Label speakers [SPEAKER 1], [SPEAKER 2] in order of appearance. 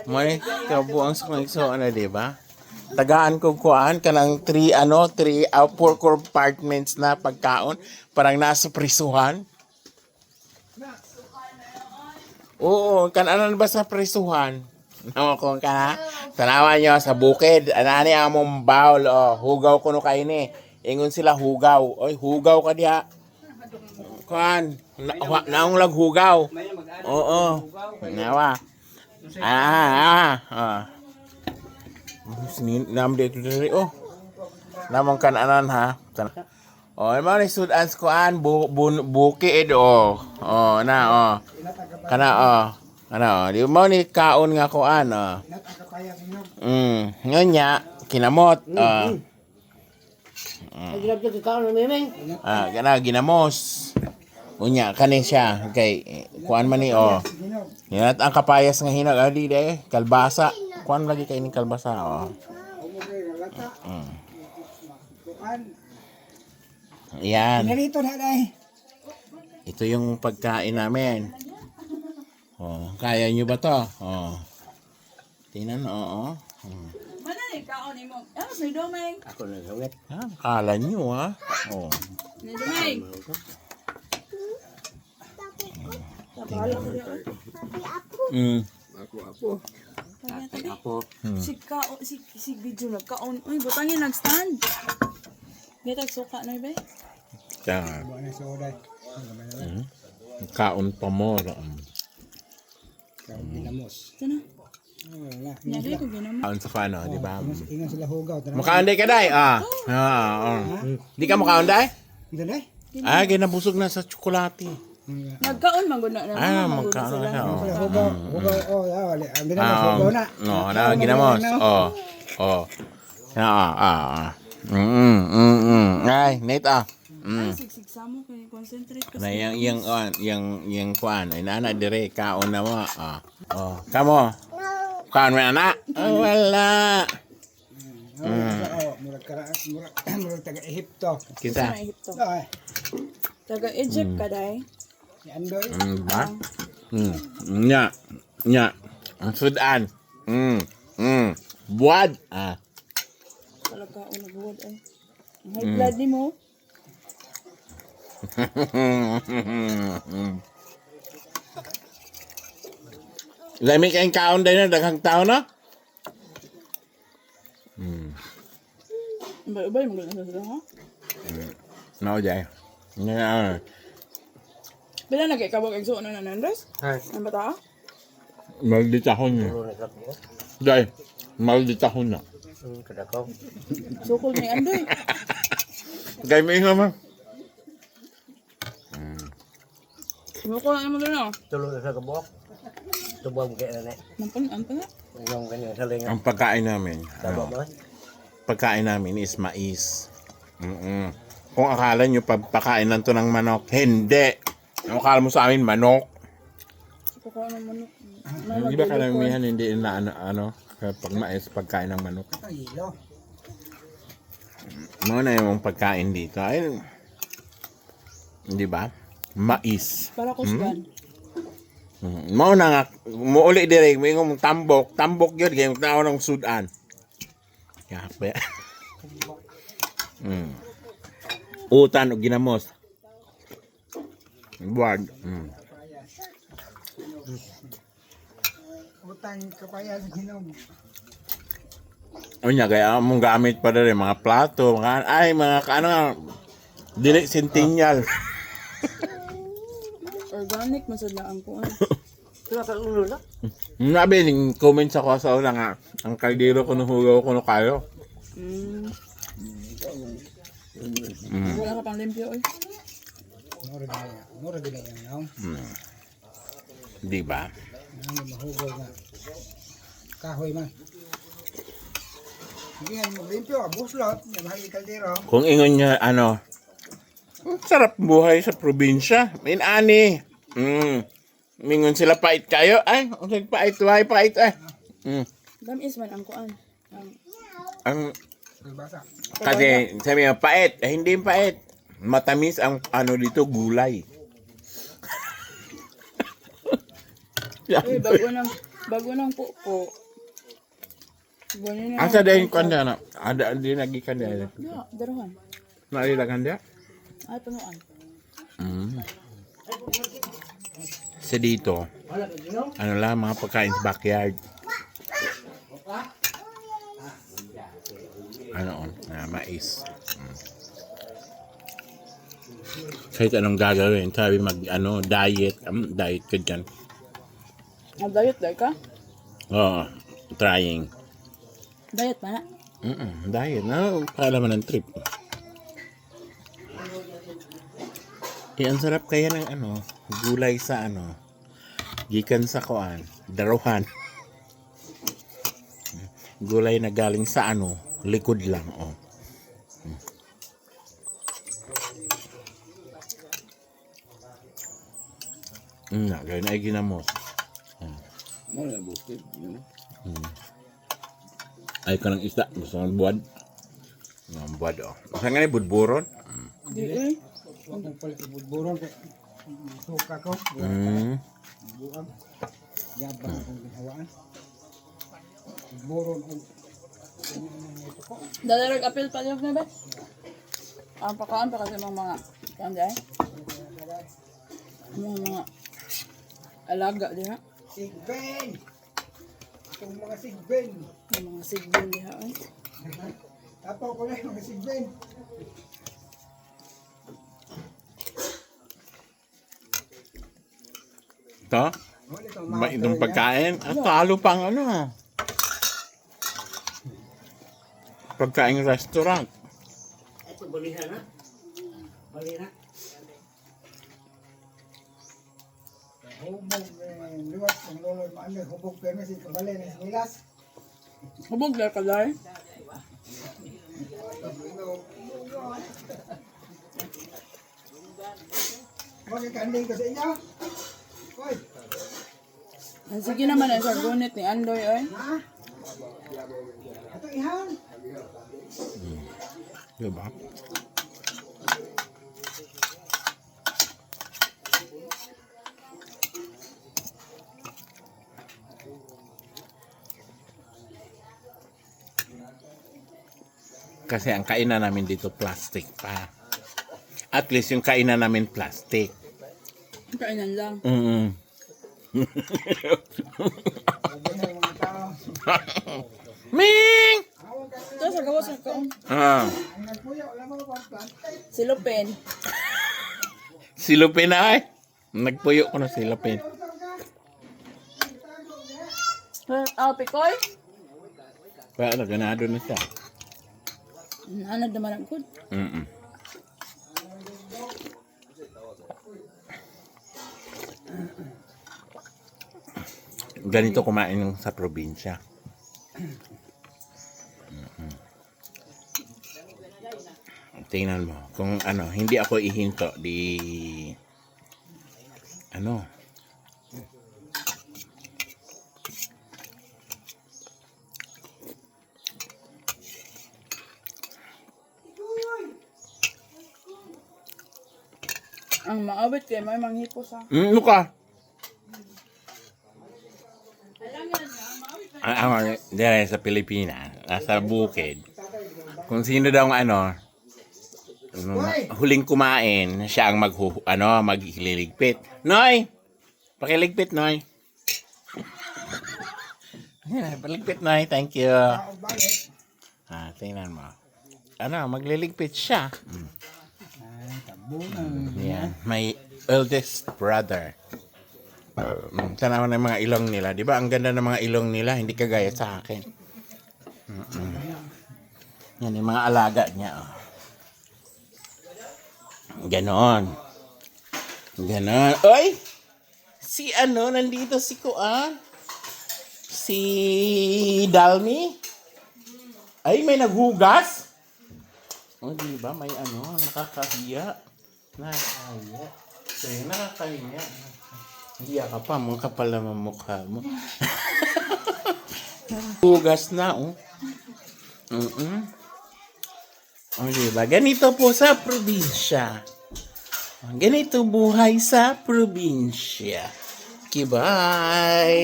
[SPEAKER 1] May kabuang sa kong ano, di ba? Tagaan ko kuan kanang 3 4 compartments na pagkaon parang nasa prisuhan. Oo, kan-anan ba sa prisuhan? Nawa ko ka. Tanawan nyo sa bukid. Anani among bowl. Oh, hugaw ko no kayo ni. Ingon sila hugaw. Oy, hugaw ka diha. Kuan. Naong lag hugaw. Oo. Nawa. Nam dito diri. Oh. Namong kan-anan ha. Oh, mo ni sudan kuan bukid oh. Oh, na oh. Kana oh. Ano, di mo ni kaon nga kuan oh. Nya kinamot kana ginamos. Unya kanin siya kay kuan man ni oh. Yan ang kapayas nga hinag adi de kalbasa. Kuan lagi kay ning kalbasa oh. Yan. Ito yung pagkain namin. Oh, kaya nyo ba to? Oh. Tingnan, oo.
[SPEAKER 2] Mana ni kaon mo? May domeng.
[SPEAKER 1] Ako na gawit. Ha? Kala nyo, ha? Oh.
[SPEAKER 2] May domeng.
[SPEAKER 3] Ako.
[SPEAKER 2] Si video nagkaon. Uy, butangin nag-stand. Gatag suka na ba?
[SPEAKER 1] Yan. Kaon pa mo.
[SPEAKER 4] Ginamos.
[SPEAKER 2] Ito na. Nyari ko ginamos.
[SPEAKER 1] Kaon sa paano, di ba?
[SPEAKER 4] Ingon sila hugaw.
[SPEAKER 1] Makaon day ka day, ah. Di ka makaon day?
[SPEAKER 4] Hindi na
[SPEAKER 1] Ah, ginabusog na sa tsokolate.
[SPEAKER 2] Nagkaon maguna na.
[SPEAKER 1] Magkaon na.
[SPEAKER 4] Hugaw. Hugaw. Oh, ang ginamos. Hugaw na.
[SPEAKER 1] No, na ginamos. Oh. Ay, Nate
[SPEAKER 2] Sigsig sa mo kay concentrate ka.
[SPEAKER 1] Na yung kuan ay nana dire kaon na mo. Oh, kamo. Kaon mo na. Oh, wala.
[SPEAKER 4] Murag taga Ehipto.
[SPEAKER 1] Kita.
[SPEAKER 4] Ay,
[SPEAKER 2] Taga Egypt ka day.
[SPEAKER 4] si Andoy.
[SPEAKER 1] Ba? Nya. Ang sudan. Buad.
[SPEAKER 2] Talaga nagbuwad ay. Ang high blood ni mo.
[SPEAKER 1] Lami kayong kaon din na daghang tao na?
[SPEAKER 2] Ba mo ganun sa ha?
[SPEAKER 1] No, jay.
[SPEAKER 2] Bila na kay kabog egso na nandas?
[SPEAKER 3] Ay.
[SPEAKER 2] Ang bata?
[SPEAKER 1] Malditahon niya. Jay, malditahon na.
[SPEAKER 3] Kadakaw.
[SPEAKER 2] Sukol ni Andoy.
[SPEAKER 1] Gay mo nga man.
[SPEAKER 2] Sukol na mo doon ah.
[SPEAKER 3] Tulo na sa kabuok. Tubang kaya na.
[SPEAKER 2] Nampan na.
[SPEAKER 3] Yung ganyan sa linga.
[SPEAKER 1] Ang pagkain namin.
[SPEAKER 3] Tama ba?
[SPEAKER 1] Pagkain namin is mais. Kung akala nyo pagpakain lang to ng manok, hindi. Ang akala mo sa amin manok.
[SPEAKER 2] Pagkain ng manok.
[SPEAKER 1] Hindi ba kalamihan hindi na pag mais pagkain ng manok.
[SPEAKER 4] Ang ilo.
[SPEAKER 1] Ano na yung pagkain dito? Ay, di ba? Mais.
[SPEAKER 2] Para kusgan.
[SPEAKER 1] Mao na nga, muuli dire, may ngomong tambok yun, kaya tao ng sudan. Kape. Utan o ginamos. Buwag.
[SPEAKER 4] Utang kapayas ginom.
[SPEAKER 1] O niya, kaya mong gamit pa rin mga plato, mga dili centennial.
[SPEAKER 2] Organic masad lang ang kuan.
[SPEAKER 3] Sila ka ulo na.
[SPEAKER 1] Nabi, yung comments ako sa una nga, ang kaldero ko hugaw ko no kayo.
[SPEAKER 2] Wala ka pang limpyo oy.
[SPEAKER 4] Mura gina yan, no?
[SPEAKER 1] Di ba?
[SPEAKER 4] Ano mahugaw nga. Kahoy man. Hindi nga maglimpyo, buslot, yung mahal kaldero.
[SPEAKER 1] Kung ingon niya, ang sarap buhay sa probinsya. Ani. Mingon sila pait kayo. Ay, pait, pait.
[SPEAKER 2] Damis man ang kuan.
[SPEAKER 1] Ang
[SPEAKER 4] Basa.
[SPEAKER 1] kasi sabi niya, pait. Hindi pait. Matamis ang dito, gulay.
[SPEAKER 2] Uy, Bago lang po po. Ganyan na
[SPEAKER 1] Asa
[SPEAKER 2] lang.
[SPEAKER 1] din kanda na? Ada di lagi kanda.
[SPEAKER 2] Yeah, daruhan.
[SPEAKER 1] Nalilagan dia?
[SPEAKER 2] Ay, punuan.
[SPEAKER 1] Sa dito, ano lang, mga pagkain sa backyard. Ano, mais. Kahit anong gagawin, sabi diet, diet ka dyan.
[SPEAKER 2] Diet dahil ka?
[SPEAKER 1] Oo, trying.
[SPEAKER 2] Diet ba na?
[SPEAKER 1] Diet, kaalaman ng trip. Ang sarap kaya ng gulay sa gikan sa daruhan. Gulay na galing sa likod lang, oh. Gawin na ginamos. Ay ka ng isda, gusto ng buwad. Ng buwad, oh. Saan nga ni budburon?
[SPEAKER 2] Di eh.
[SPEAKER 4] Ang palit budburon kay suka ko. Buang. Yabang akong ginhawaan. Budburon og
[SPEAKER 2] Dalarag apel pa yung na ba? Ang pakaan pa kasi mga kanday. Mga alaga din ha.
[SPEAKER 4] sigben. Itong mga sigben.
[SPEAKER 2] Yung mga sigbin din ha. Ay.
[SPEAKER 4] Tapaw ko lang mga sigben.
[SPEAKER 1] Ito? Itong pagkain? Talo pang pagkain restaurant.
[SPEAKER 3] Ito balihan na. Balihan.
[SPEAKER 4] Hubog liwat ng lolo maano hubog pero si kabali na nilas.
[SPEAKER 2] Hubog lang ka dahil.
[SPEAKER 4] Magkakanding ko sa inyo. Hoy,
[SPEAKER 2] Sige naman ang sargunit ni Andoy ay.
[SPEAKER 4] ha? Ato ihan.
[SPEAKER 1] Diba? Kasi ang kainan namin dito plastic pa. At least yung kainan namin plastic.
[SPEAKER 2] Kainan lang.
[SPEAKER 4] Sabi ng mga tao.
[SPEAKER 1] Ming!
[SPEAKER 2] Ito sa gawa sa kaon.
[SPEAKER 4] Ang nagpuyo wala mo pa plastic.
[SPEAKER 2] Silupin.
[SPEAKER 1] Silupin na ay. Nagpuyo ko na silupin.
[SPEAKER 2] Pikoy?
[SPEAKER 1] Kaya ganado na siya.
[SPEAKER 2] Ano naman ang good?
[SPEAKER 1] Ganito kumain sa probinsya. Tingnan mo. Kung hindi ako ihinto, di...
[SPEAKER 2] Ang maawit kay may manghipo sa.
[SPEAKER 1] Ano ka? Dere sa Pilipinas, nasa bukid. Kung sino daw huling kumain, siya ang maghililigpit. Noy! Pakiligpit, Noy. Paligpit, Noy. Thank you. Tingnan mo. Magliligpit siya. Yan. My eldest brother. Tanawan ng mga ilong nila. Di ba? Ang ganda ng mga ilong nila. Hindi kagaya sa akin. Yan yung mga alaga niya. Oh. Ganon. Ganon. Oy! Si nandito si Kuan. Si Dalmi. Ay, may naghugas. Oh, di ba? May nakakahiya. Nakakahiya. Kaya nakakahiya. Hiya ka pa, mukha pala mukha mo. Hugas na, oh. O, diba? Ganito po sa probinsya. Ganito buhay sa probinsya. Okay, bye!